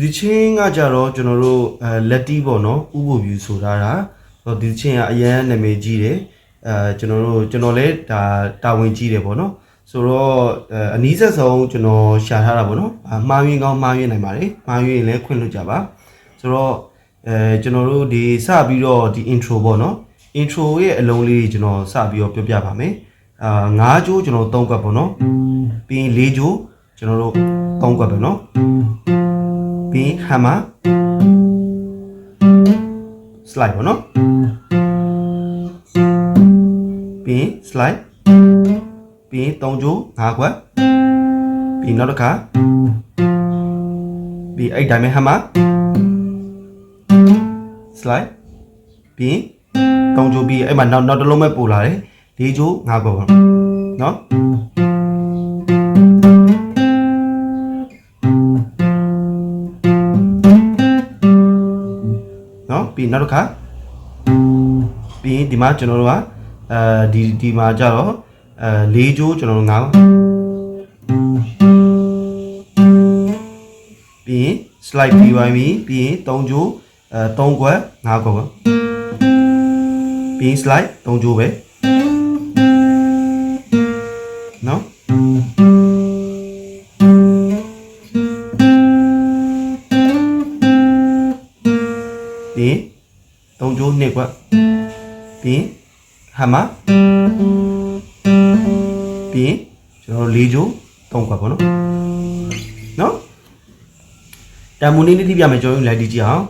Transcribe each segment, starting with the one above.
ဒီချင်းကကြတော့ကျွန်တော်တို့လက်တီးပေါ့နော်ဥပဗျူဆိုတာဒီချင်းကအရန်နာမည်ကြီးတယ်ကျွန်တော်လည်းဒါတာဝန်ကြီးတယ်ပေါ့နော်ဆိုတော့အနီးဆက်ဆုံးကျွန်တော်ရှာထားတာပေါ့နော်မှားယွင်းကောင်းမှားယွင်းနိုင်ပါတယ်မှားယွင်းရင်လည်းခွင့်လွှတ်ကြပါဆိုတော့ကျွန်တော်တို့ဒီစပြီးတော့ဒီ intro ပေါ့နော် intro ရဲ့အလုံးလေးကျွန်တော်စပြီးတော့ပြောပြပါမယ်9ကြိုးကျွန်တော်3ကွက်ပေါ့နော်ပြီးရင်4ကြိုးကျွန်တော်တို့3ကွက်ပဲနော်ပြီး hammer slide ပေါ့နော်ပြီး slide ပြီး3ကြိုး5ကွက်ပြီးနောက်တစ်ခါပြီးအဲ့တိုင်းပဲ hammer slide ပြီး3ကြိုးပြီးအဲ့မှာနောက်တစ်လုံးပဲပို့လာတယ်4ကြိုး5ကွက်ပေါ့နော်ပြီးနောက်တစ်ခါပြီးဒီမှာကျွန်တော်တို့ကဒီမှာကြတော့4ကြိုးကျွန်တော်တို့9ပြီး slide ပြီးပါပြီပြီးရင်3ကြိုး3ကွက်5ကွက်ပေါ့ပြီး slide 3ကြိုးပဲနော်ပြီး3ကြိုး2ကွက်ပြီးဟမ်မာပြီးကျွန်တော်4ကြိုး3ကွက်ပေါ့နော်တန်မူနေလေးတိပြမယ်ကျွန်တော်လိုက်ကြည့်အောင်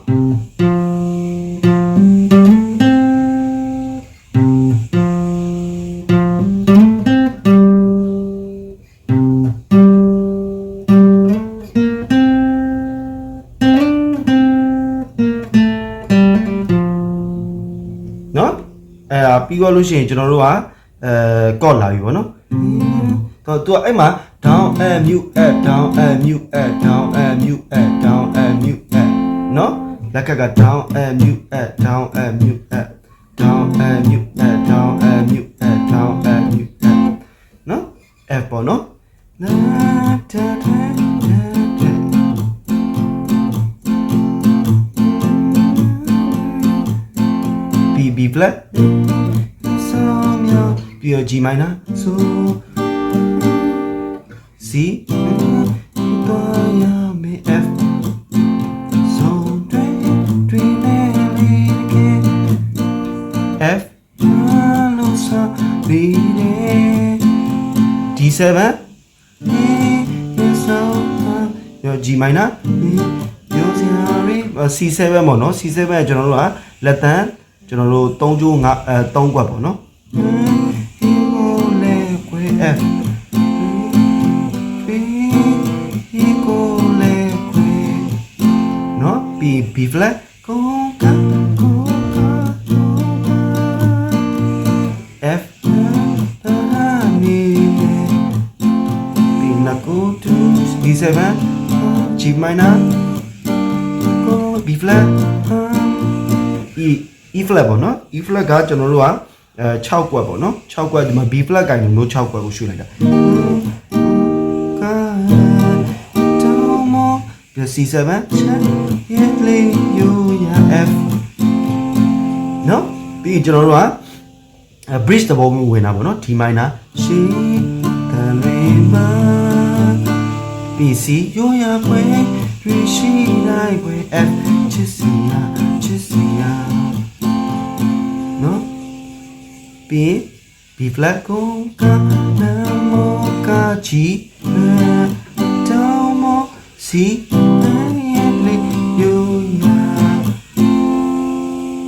ပြီးသွားလို့ရှိရင်ကျွန်တော်တို့ကကော့လာပြီပေါ့နော်တော့သူကအဲ့မှာ down and mute at down and mute at down and mute at down and mute at နော်လက်က down and mute at down and mute at down and mute at down and mute at down and mute at နော် F ပေါ့နော်B flatပြီးတော့ G minor so C F so F D7 G minor C7 ပေါ့နော် C7 ကျွန်တော်တို့ကလက်တန်းကျွန်တော်တို့3ကြိုး3ကွက်ပေါ့နော် F no B flat F B na go to D7 G minor B flat E flat ပေါ့နော် E flat ကကျွန်တော်တို့က6ကွက်ပေါ့နော်6ကွက်ဒီမှာ B flat ကိုင်လို့မျိုး6ကွက်ကိုရွှေ့လိုက်တာ C7 F နော်ပြီးကျွန်တော်တို့က bridge သဘောမျိုးဝင်တာပေါ့နော် D minor ရှိတယ်လေးမ BC ရိုးရပွဲရွှေရှိနိုင်ပွဲ F ချစ်စီယာနော်ပြီး B flat ကိုကနမောကချီတောင်းမော C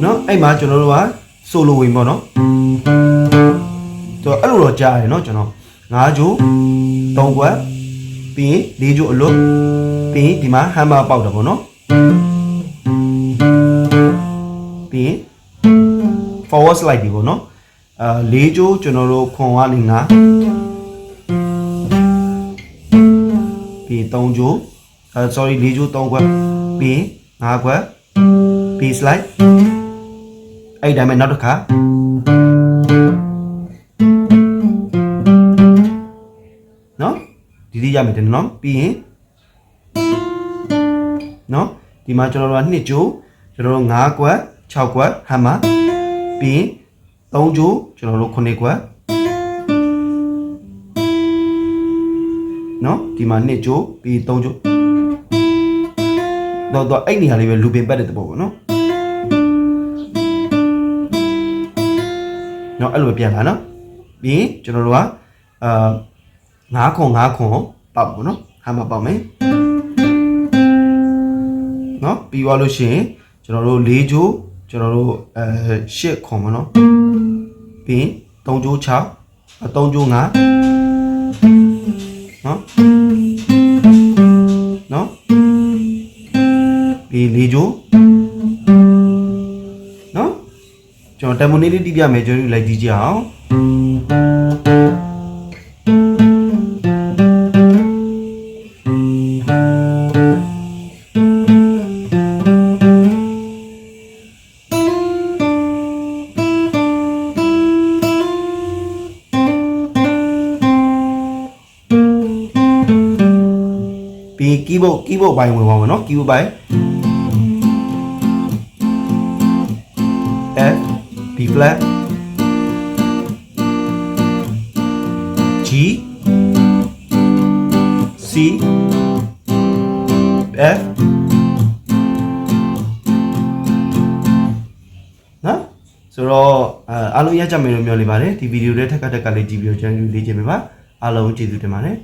နော်အဲ့မှာကျွန်တော်တို့ကဆိုလိုဝင်ပေါ့နော်ဆိုတော့အဲ့လိုတော့ကြားရတယ်နော်ကျွန်တော်5ချိုး3ခွက်ပြီးရင်4ချိုးအလွတ်ပြီးရင်ဒီမှာဟမ်မာပေါက်တယ်ပေါ့နော်ပြီးရင် forward slide ဒီပေါ့နော်4ချိုးကျွန်တော်တို့ခွန်ကနေ9ပြီး3ချိုးsorry 4ချိုး3ခွက်ပြီး5ခွက်ပြီး slide အဲ့ဒါမှနောက်တစ်ခါနော်ဒီရမယ်တဲ့နော်ပြီးရင်နော်ဒီမှာကျွန်တော်တို့က2ကျိုးကျွန်တော်တို့5ကွက်6ကွက်ဟမ်မာပြီးရင်3ကျိုးကျွန်တော်တို့9ကွက်နော်ဒီမှာ2ကျိုးပြီး3ကျိုးတော့အဲ့နေရာလေးပဲလူပင်ပတ်တဲ့တဘောပေါ့နော်နော်အဲ့လိုပြန်လာနော်ပြီးရင်ကျွန်တော်တို့က9ခွန်ပေါက်ပေါ့နော်ဟာမပေါက်မယ်နော်ပြီးသွားလို့ရှိရင်ကျွန်တော်တို့4ကျိုးကျွန်တော်တို့8ခွန်ပေါ့နော်ပြီးရင်3ကျိုး6 3ကျိုး5နော်ပြီး4ကျိုးနော်ကျွန်တော်တမန်လေးတိပြမယ်ကျွန်တော်လိုက်ကြည့်ကြအောင်ပြီး keyboard ဘိုင်းဝင်ပါမယ်နော် keyboard ဘိုင်း F B flat G C F နော်ဆိုတော့အားလုံးရကြမယ်လို့မျှော်လင့်ပါတယ်ဒီဗီဒီယိုလေးထက်ကလေးကြည့်ပြီးတော့ကျွန်တော်လေ့ကျင့်ပေးပါအားလုံးကျေးဇူးတင်ပါတယ်